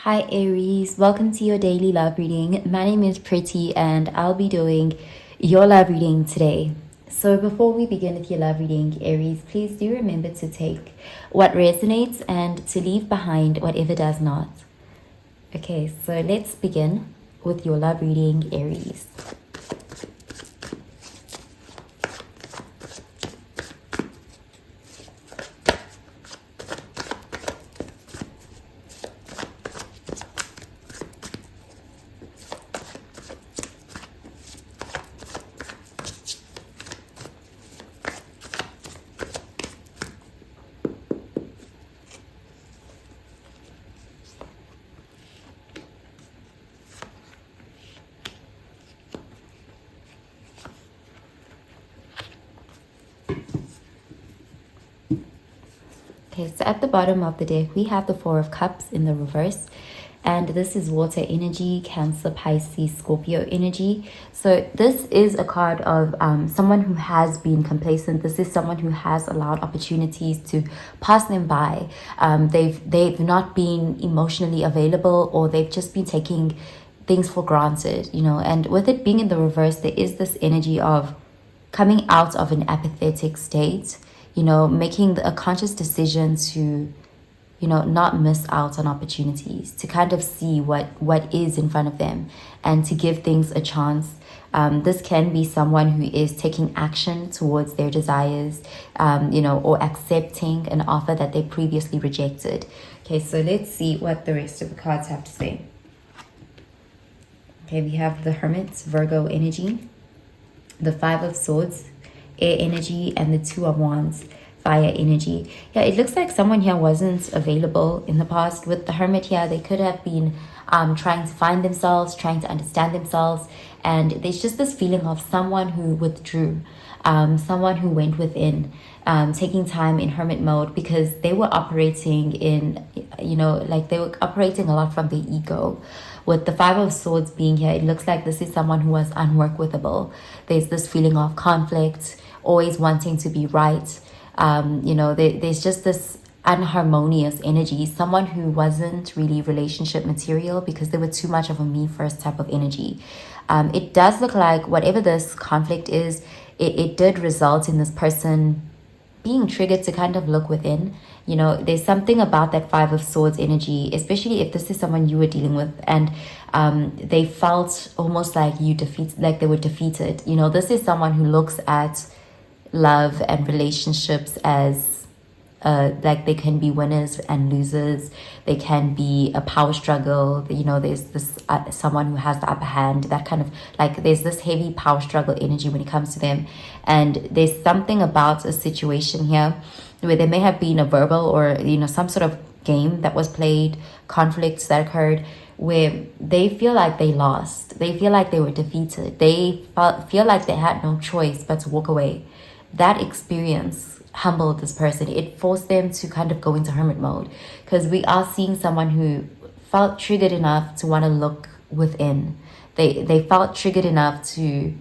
Hi Aries, welcome to your daily love reading. My name is Pretty and I'll be doing your love reading today. So before we begin with your love reading, Aries, please do remember to take what resonates and to leave behind whatever does not. Okay, so let's begin with your love reading, Aries. Okay, so at the bottom of the deck, we have the Four of Cups in the reverse. And this is water energy, Cancer, Pisces, Scorpio energy. So this is a card of someone who has been complacent. This is someone who has allowed opportunities to pass them by. They've not been emotionally available, or they've just been taking things for granted, And with it being in the reverse, there is this energy of coming out of an apathetic state, making a conscious decision to, not miss out on opportunities, to kind of see what is in front of them and to give things a chance. This can be someone who is taking action towards their desires, or accepting an offer that they previously rejected. Okay, so let's see what the rest of the cards have to say. Okay, we have the Hermit, Virgo energy, the Five of Swords, air energy, and the Two of Wands, fire energy. Yeah, it looks like someone here wasn't available in the past. With the Hermit here, they could have been trying to find themselves, trying to understand themselves. And there's just this feeling of someone who withdrew, someone who went within, taking time in hermit mode because they were operating in, they were operating a lot from their ego. With the Five of Swords being here, it looks like this is someone who was unworkable. There's this feeling of conflict, always wanting to be right. There's just this unharmonious energy, someone who wasn't really relationship material because they were too much of a me first type of energy. It does look like whatever this conflict is, it did result in this person being triggered to kind of look within. There's something about that Five of Swords energy, especially if this is someone you were dealing with and they felt almost like they were defeated. This is someone who looks at love and relationships as like they can be winners and losers. They can be a power struggle. There's this someone who has the upper hand, that kind of like there's this heavy power struggle energy when it comes to them. And there's something about a situation here where there may have been a verbal or some sort of game that was played, conflicts that occurred where they feel like they lost. They feel like they were defeated. They feel like they had no choice but to walk away. That experience humbled this person. It forced them to kind of go into hermit mode because we are seeing someone who felt triggered enough to want to look within. They felt triggered enough to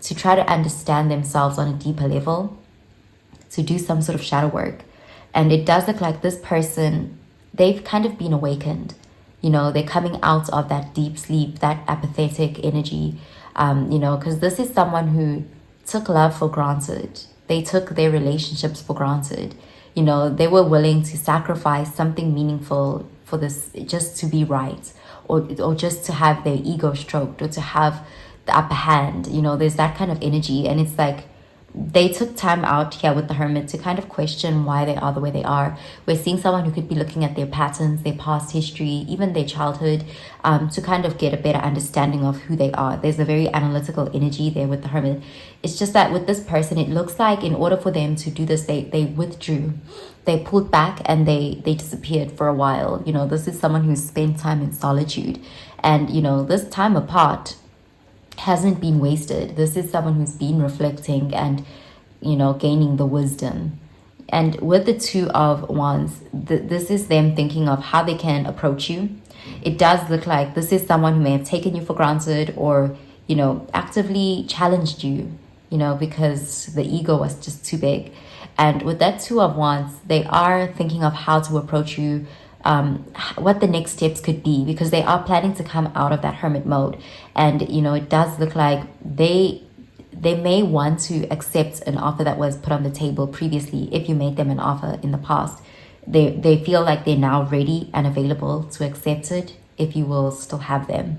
try to understand themselves on a deeper level, to do some sort of shadow work. And it does look like this person, they've kind of been awakened. They're coming out of that deep sleep, that apathetic energy, because this is someone who took love for granted. They took their relationships for granted. They were willing to sacrifice something meaningful for this, just to be right, or just to have their ego stroked, or to have the upper hand. There's that kind of energy. And it's like they took time out here with the Hermit to kind of question why they are the way they are. We're seeing someone who could be looking at their patterns, their past history, even their childhood, to kind of get a better understanding of who they are. There's a very analytical energy there with the Hermit. It's just that with this person, it looks like in order for them to do this, they withdrew. They pulled back and they disappeared for a while. This is someone who's spent time in solitude. And, this time apart hasn't been wasted. This is someone who's been reflecting and gaining the wisdom. And with the Two of Wands, this is them thinking of how they can approach you. It does look like this is someone who may have taken you for granted, or actively challenged you, because the ego was just too big. And with that Two of Wands, they are thinking of how to approach you what the next steps could be, because they are planning to come out of that hermit mode. And you know, it does look like they may want to accept an offer that was put on the table previously. If you made them an offer in the past, they feel like they're now ready and available to accept it, if you will still have them.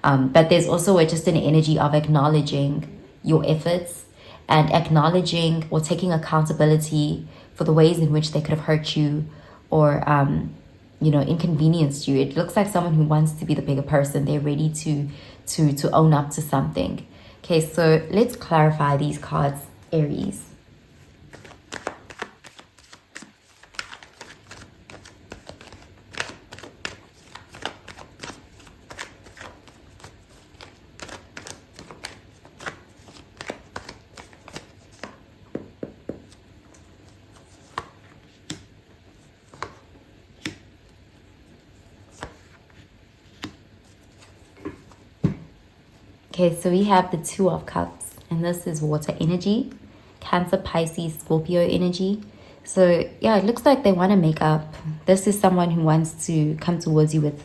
But there's also just an energy of acknowledging your efforts and acknowledging or taking accountability for the ways in which they could have hurt you, or you know, inconvenienced you. It looks like someone who wants to be the bigger person. They're ready to own up to something. Okay, so let's clarify these cards, Aries. Okay, so we have the Two of Cups, and this is water energy, Cancer, Pisces, Scorpio energy. So yeah, it looks like they want to make up. This is someone who wants to come towards you with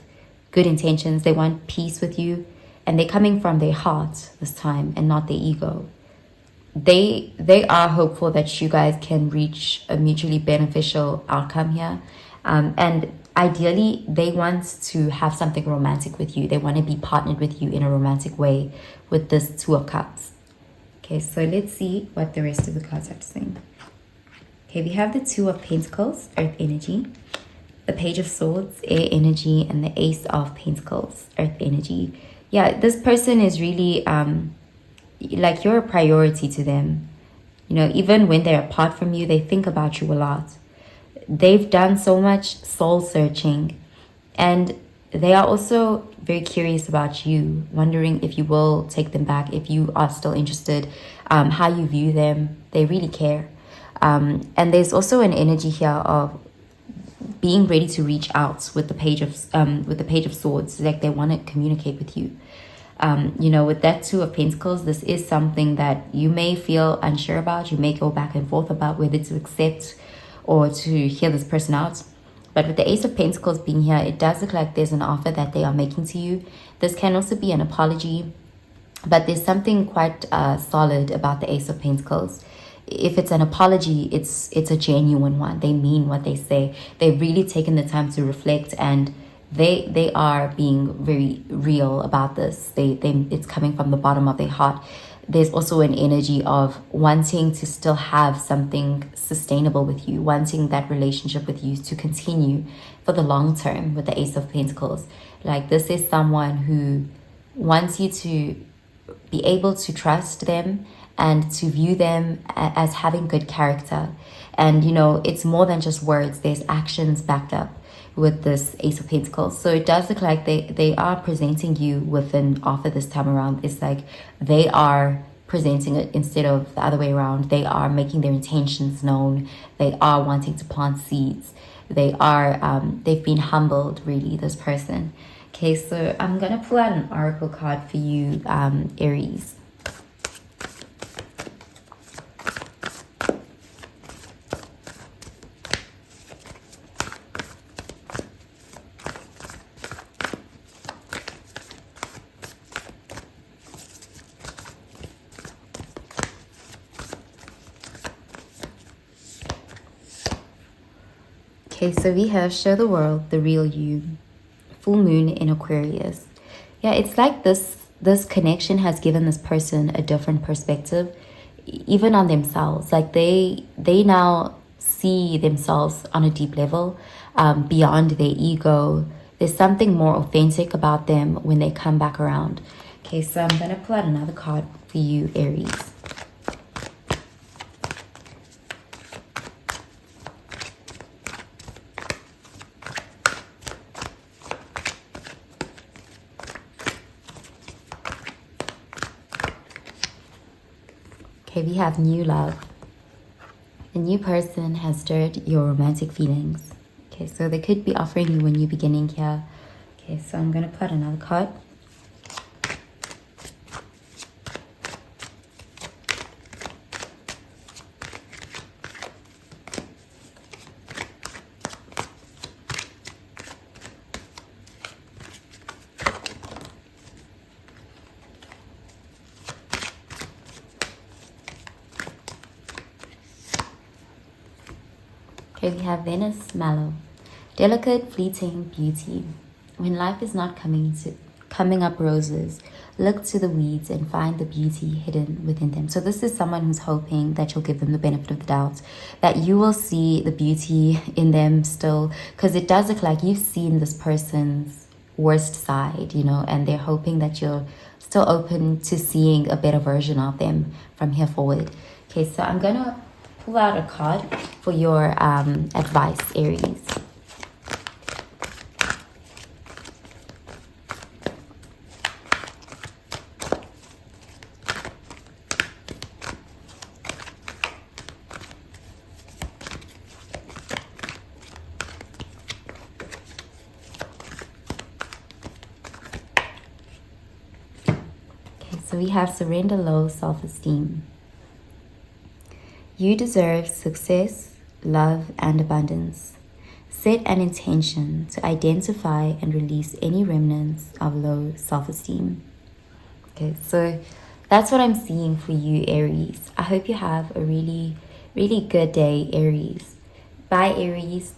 good intentions. They want peace with you, and they're coming from their heart this time and not their ego. They are hopeful that you guys can reach a mutually beneficial outcome here. And ideally, they want to have something romantic with you. They want to be partnered with you in a romantic way with this Two of Cups. Okay, so let's see what the rest of the cards have to say. Okay, we have the Two of Pentacles, Earth energy, the Page of Swords, air energy, and the Ace of Pentacles, Earth energy. Yeah, this person is really like you're a priority to them. You know, even when they're apart from you, they think about you a lot. They've done so much soul searching, and they are also very curious about you, wondering if you will take them back, if you are still interested, how you view them. They really care. And there's also an energy here of being ready to reach out with the Page of Swords. Like they want to communicate with you. You know, with that Two of Pentacles, this is something that you may feel unsure about. You may go back and forth about whether to accept or to hear this person out. But with the Ace of Pentacles being here, it does look like there's an offer that they are making to you. This can also be an apology, but there's something quite solid about the Ace of Pentacles. If it's an apology, it's a genuine one. They mean what they say. They've really taken the time to reflect, and they are being very real about this. It's coming from the bottom of their heart. There's also an energy of wanting to still have something sustainable with you, wanting that relationship with you to continue for the long term with the Ace of Pentacles. Like this is someone who wants you to be able to trust them and to view them as having good character. And, you know, it's more than just words. There's actions backed up with this Ace of Pentacles. So it does look like they are presenting you with an offer this time around. It's like they are presenting it instead of the other way around. They are making their intentions known. They are wanting to plant seeds. They are, they've been humbled, really, this person. Okay, so I'm going to pull out an oracle card for you, Aries. Okay, so we have Show the World, the Real You, full moon in Aquarius. Yeah, it's like this connection has given this person a different perspective, even on themselves. Like they now see themselves on a deep level, beyond their ego. There's something more authentic about them when they come back around. Okay, so I'm going to pull out another card for you, Aries. Okay, we have new love. A new person has stirred your romantic feelings. Okay, so they could be offering you a new beginning here. Okay, so I'm going to put another card. Okay, we have Venus Mallow. Delicate, fleeting beauty. When life is not coming up roses, look to the weeds and find the beauty hidden within them. So this is someone who's hoping that you'll give them the benefit of the doubt, that you will see the beauty in them still, because it does look like you've seen this person's worst side, you know, and they're hoping that you're still open to seeing a better version of them from here forward. Okay, so I'm gonna pull out a card for your advice, Aries. So we have surrender low self-esteem. You deserve success, love, and abundance. Set an intention to identify and release any remnants of low self-esteem. Okay, so that's what I'm seeing for you, Aries. I hope you have a really, really good day, Aries. Bye, Aries.